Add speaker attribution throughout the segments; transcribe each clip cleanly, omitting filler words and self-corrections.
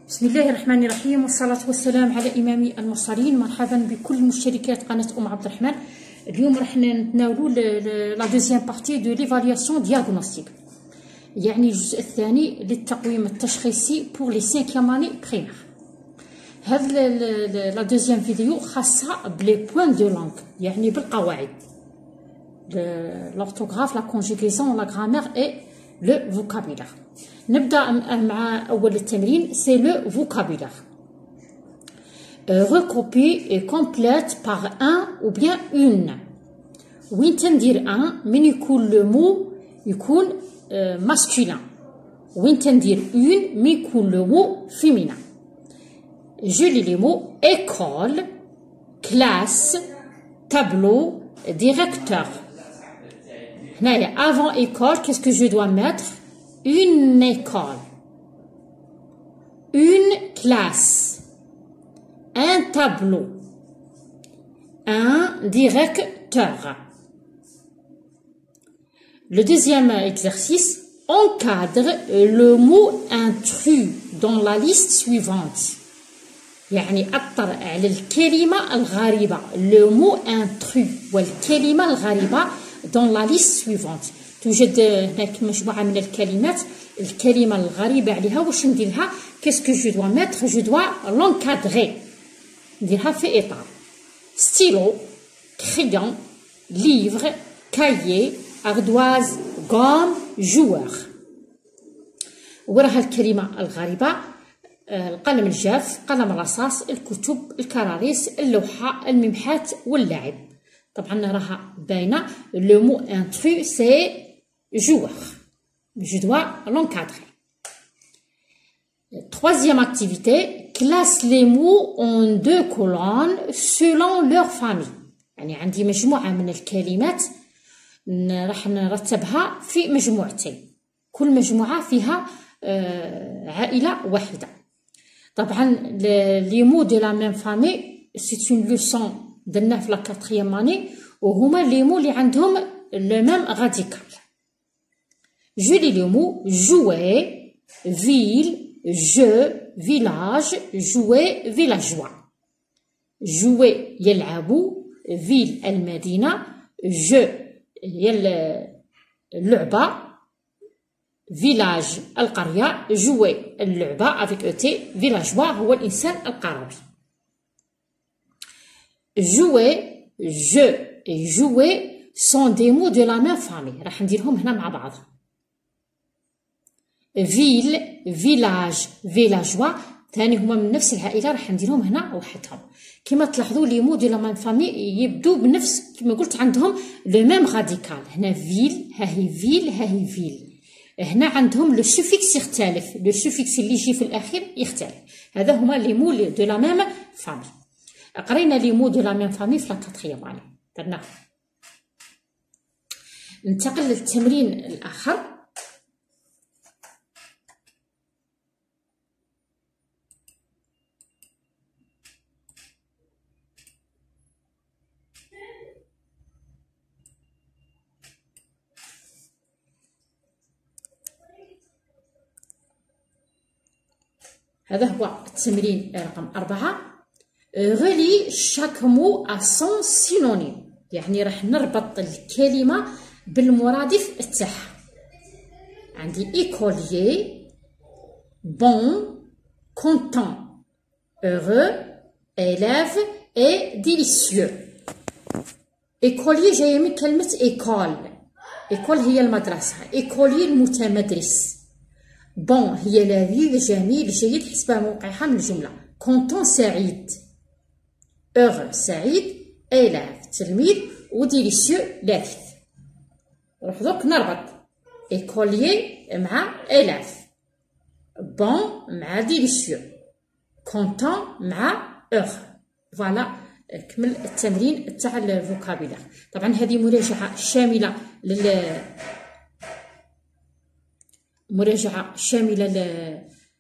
Speaker 1: بسم الله الرحمن الرحيم والصلاة والسلام على إمام المرسلين. مرحبا بكل مشتركات قناة عبد الرحمن. اليوم راح نتناولوا لا دوزيام بارتي دو ليفالياسيون دياغنوستيك، يعني الجزء الثاني للتقويم التشخيصي بور لي 5 اني بريمير. هاد لا دوزيام فيديو خاصة بلي بوين دو لانغ، يعني بالقواعد، l'orthographe, la conjugaison, la grammaire et le vocabulaire. نبدأ مع أول التمرين، c'est le vocabulaire. Recopie et complète par un ou bien une. وين تندير un من يكون le mot يكون masculin، وين تندير une من يكون le mot féminin. Je lis les mots école, classe, tableau, directeur. Avant école, qu'est-ce que je dois mettre? Une école, une classe, un tableau, un directeur. Le deuxième exercice, encadre le mot intrus dans la liste suivante. يعني أطر على الكلمة الغريبة، le mot intrus والكلمة الغريبة dans la liste suivante. توجد هناك مجموعة من الكلمات، الكلمة الغريبة عليها واش نديرها؟ qu'est-ce que je dois mettre? je dois l'encadrer، نديرها في إطار. stylo, crayon, livre, cahier, ardoise, gomme, joueur. وراها الكلمة الغريبة: القلم الجاف، قلم الرصاص، الكتب، الكراريس، اللوحة، الممحات واللعب. طبعا راها باينة. le mot intrus c'est joueur. Je dois l'encadrer. Troisième activité, classe les mots en 2 colonnes selon leur famille. يعني عندي مجموعة من الكلمات راح نرتبها في مجموعتين، كل مجموعة فيها عائلة واحدة. طبعا les mots de la même famille c'est une leçon درناه في لا 4e اني، وهما لي مو اللي عندهم le même radical. Je lis les mots jouer, ville, jeu, village, jouer, villageois. jouer يلعبوا، ville المدينة، jeu هي اللعبة، village القرية، jouer اللعبة avec ET، villageois هو الإنسان القروي. jouer, jeu et jouer sont des mots de la même famille، راح نديرهم هنا مع بعض. ville, village, villageois ثاني هما من نفس العائلة، راح نديرهم هنا وحدهم. كما تلاحظوا لي مو دو لا ميم فامي يبدو بنفس كما قلت عندهم لو ميم راديكال. هنا فيل، ها هي فيل، ها هي فيل. هنا عندهم لو سوفيكس يختلف، لو سوفيكس اللي يجي في الأخير يختلف. هذا هما لي مو دو لا ميم فامي. قرينا لي مو دو لا ميم فامي في لا 4e اني درناه. ننتقل للتمرين الآخر. هذا هو التمرين رقم 4. relie chaque mot à son synonyme، يعني راح نربط الكلمة بالمرادف تاعها. عندي écolier، bon، content، heureux، élève et délicieux. écolier جاية من كلمة école، école هي المدرسة، écolier المتمدرس. bon هي لذيذ، جميل، جيد حسب موقعها من الجملة. content سعيد، heureux سعيد، élève تلميذ، و délicieux لذيذ. نروح دوك نربط écolier مع élève، bon مع délicieux، content مع heureux. فوالا كمل التمرين تاع الفوكابيلار. طبعا هذه مراجعة شاملة مراجعة شاملة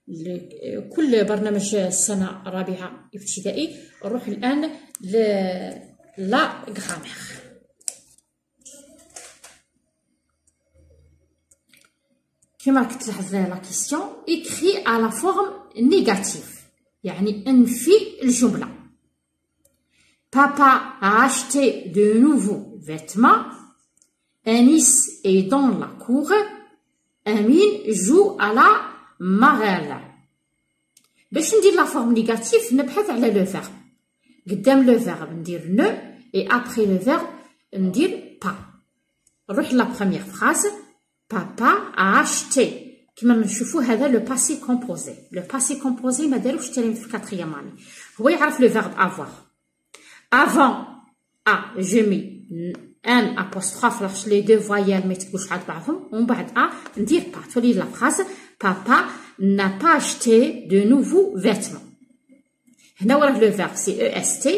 Speaker 1: لكل برنامج السنة الرابعة ابتدائي. نروح الآن لا غرامير. كما راك تلاحظ لا كيسيون écrit à la forme négatif يعني انفي الجملة. Papa a acheté de nouveaux vêtements. Anis est dans la cour. Amine joue à la marelle. باش ندير لا فورم نيجاتيف نبحث على لو فيرب. قدام لو فيرب ندير نو et après le verbe ندير pas. نروح لا بروميير فراز. Papa a acheté. كما نشوفوا هذا لو باسي كومبوزي. لو باسي كومبوزي ما داروش التلاميذ في الكاتريام اني. هو يعرف لو فيرب افوار. Avant A, je mets un apostrophe lorsque les deux voyelles mettent bouche à بعضهم. ومن بعد A, ندير pas. تولي la phrase. Papa n'a pas acheté de nouveaux vêtements. هنا وراه le verbe c'est EST.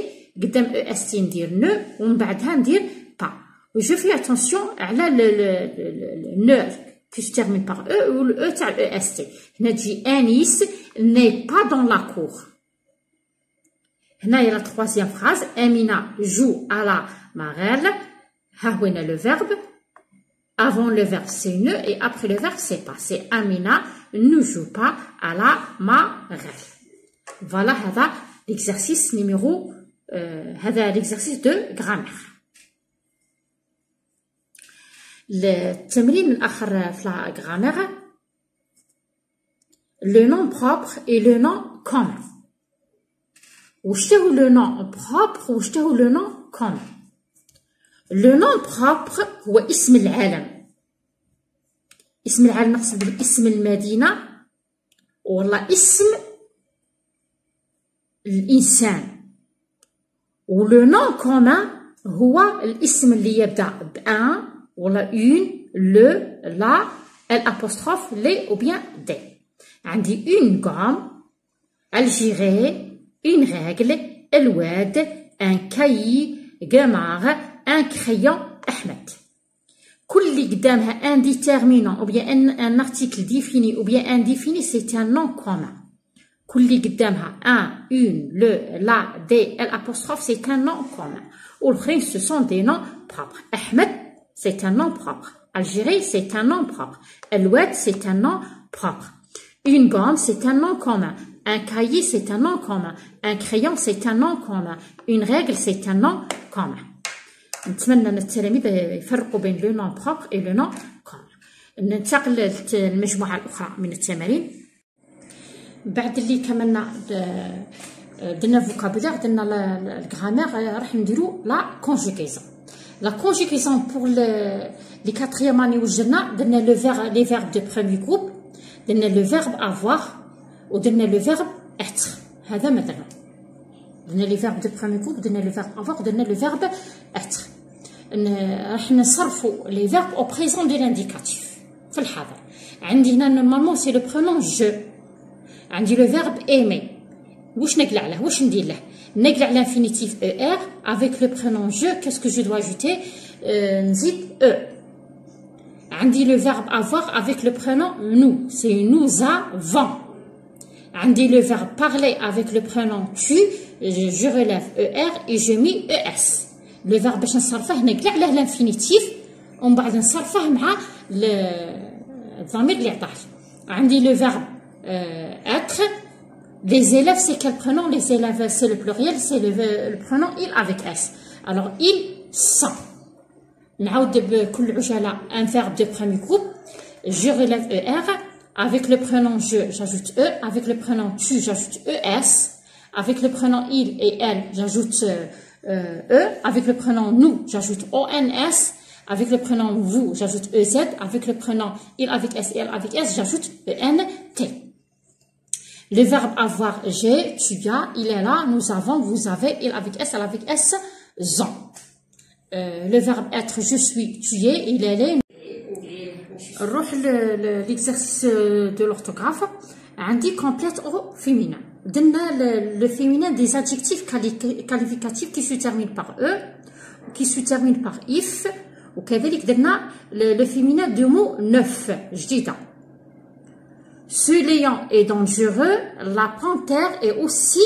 Speaker 1: قدام EST ندير ne ومن بعدها ندير pas. Je fais attention على le ne qui se termine par E ou le E تاع EST. هنا تجي Anis n'est pas dans la cour. هنايا la troisième phrase. Amina joue à la marelle. ها هو le verbe. Avant le verbe c'est ne et après le verbe c'est pas. C'est Amina ne joue pas à la marelle. Voilà هذا l'exercice numéro هذا l'exercice de grammaire. التمرين الآخر في la grammaire. Le nom propre et le nom commun. واش هو لو نون بروبر واش هو لو نون كومون. لو نون بروبر هو اسم العالم. اسم العالم نقصد باسم المدينه ولا اسم الانسان. ولو نون كومون هو الاسم اللي يبدا بان ولا اون لو لا الابوستروف لي او بيان دي. عندي اون غوم الجيري une règle, الواد, un cahier, Gamar, un crayon, Ahmed. كل اللي قدامها un déterminant ou bien un article défini ou bien indéfini c'est un nom commun. كل اللي قدامها un, une, le, la, des, l'apostrophe c'est un nom commun. والآخرين ce sont des noms propres. Ahmed c'est un nom propre. Algérie c'est un nom propre. الواد c'est un nom propre. Une gomme c'est un nom commun. Un cahier, c'est un nom commun. Un crayon, c'est un nom commun. Une règle, c'est un nom commun. نتمنى ان التلاميذ يفرقوا بين لو نون بروبر et لو نون كومون. ننتقل للمجموعه الاخرى من التمارين. بعد اللي كملنا درنا فوكابولير درنا الغرامير راح نديرو لا كونجوغيزون. لا كونجوغيزون بور لي كاتريام اني وجدنا درنا لو فيرب لي فيرب دو بروميي جروب. درنا لو فيرب افوار ودرنا لو فيرب être. هذا ما درنا. درنا لي فيرب دو بروميي جروب درنا لو فيرب افوار درنا لو فيرب être. راح نصرفوا لي فيرب او بريزون دو لانديكاتيف في الحاضر. عندي هنا نورمالمون سي لو برونون جو. عندي لو فيرب ايمي. واش نقلع له واش ندير له؟ نقلع لانفينيتيف او ار افيك لو برونون جو. كاسكو جو دوا اجوتي نزيد او. عندي لو فيرب avoir avec le prénom nous, c'est nous avons. عندي le verbe parler avec le prénom tu, je relève er et je mets es. le verbe باش نصرفه نقلع له لانفينيتيف ومن بعد نصرفه مع الضمير اللي عطاه. عندي le verbe être. les élèves c'est quel prénom? les élèves c'est le pluriel, c'est le prénom il avec s. alors ils sont. نعاود بكل عجالة un verbe de premier groupe. je relève er. avec le prénom je, j'ajoute e. avec le prénom tu, j'ajoute es. avec le prénom il et elle, j'ajoute e. avec le prénom nous, j'ajoute ons. avec le prénom vous, j'ajoute ez. avec le prénom il avec s et elle avec s, j'ajoute ent. le verbe avoir, j'ai, tu as, il est là, nous avons, vous avez, il avec s, elle avec s, ont. le verbe être, je suis, tu es, il est. نروح l'exercice de l'orthographe. عندي complète au féminin. درنا le féminin des adjectifs qualificatifs qui se terminent par e, qui se terminent par if. وكذلك درنا le féminin de mot neuf جديدة. Ce lion est dangereux. La panthère est aussi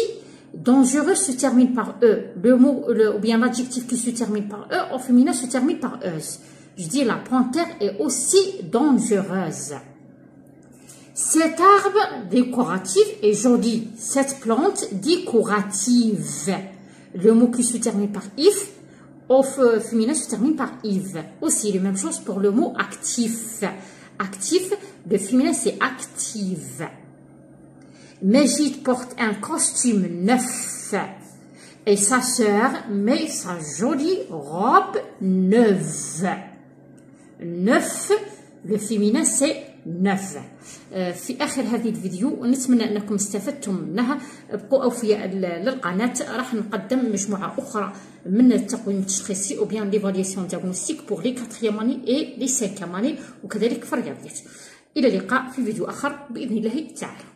Speaker 1: dangereux se termine par e. Le mot ou bien l'adjectif qui se termine par e au féminin se termine par euse. Je dis la panthère est aussi dangereuse. Cet arbre décoratif est joli. Cette plante décorative. Le mot qui se termine par if, au féminin se termine par ive. Aussi, la même chose pour le mot actif. Actif, le féminin c'est active. Majid porte un costume neuf. Et sa sœur met sa jolie robe neuve. Neuf, le féminin c'est neuf. في آخر هذه الفيديو ونتمنى أنكم استفدتم منها. ابقوا أوفياء للقناة، راح نقدم مجموعة أخرى من التقويم التشخيصي أو بيان ليفالياسيون دياغنوستيك بور لي 4e اني اي لي 5e اني وكذلك في الرياضيات. إلى اللقاء في فيديو آخر بإذن الله تعالى.